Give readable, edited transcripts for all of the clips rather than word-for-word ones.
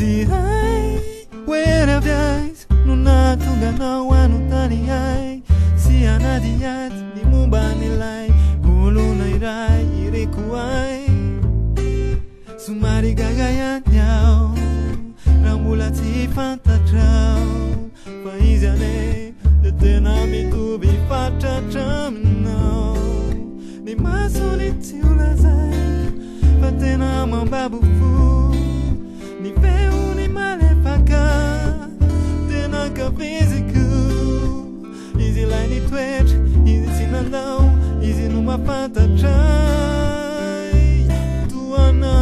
Si hai wera biais nuna tunga na wanu tani hai si anadiat ni mubani lai ulu na irai irikuai sumari gagayan nyao rambula tifanta trao faiziane detena mitu bifata tramno ni masuni tiulazai patena mambabu fu ni peu ni malefaka tena kafiziku izi lai ni twet izi sinandau izi numa fata trai tuana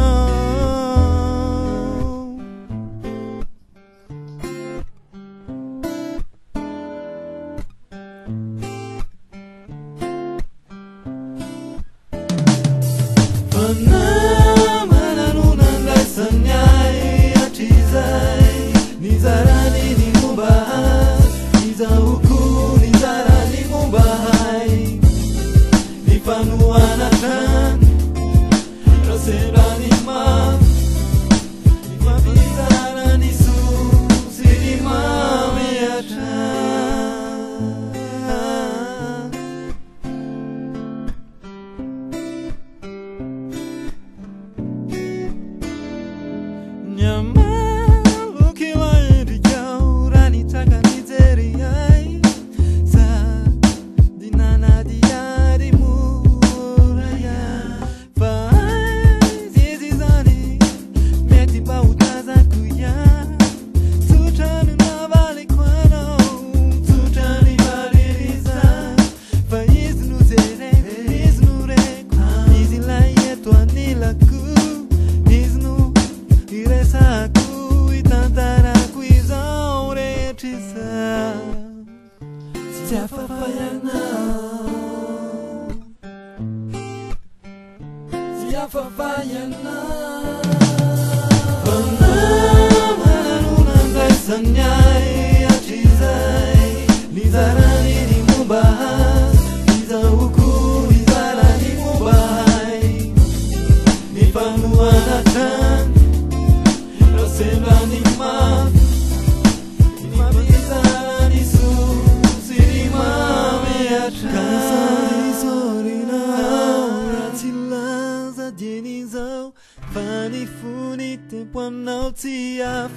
Funny funny te puano tiaf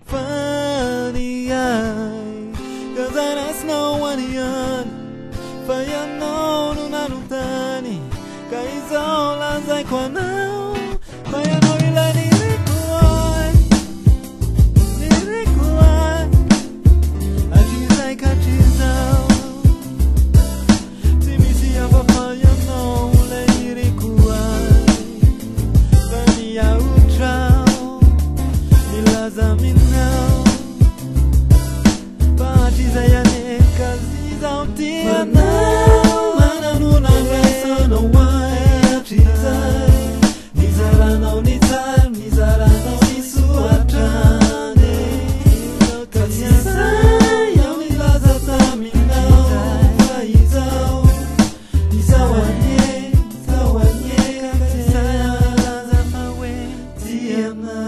funny eye cause I don't know what yon faya no nuna nutani kaizola zai kwanao faya no ila nirikuai ajizai kachizao timisi ya faya no le nirikuai ya utrao nilazaminao batiza yane kazi za utia nao mana nuna ngasa no wai atiza nizara na unita nizara na unisuatane kazi ya unilazata minao faizao nizawanye Yeah.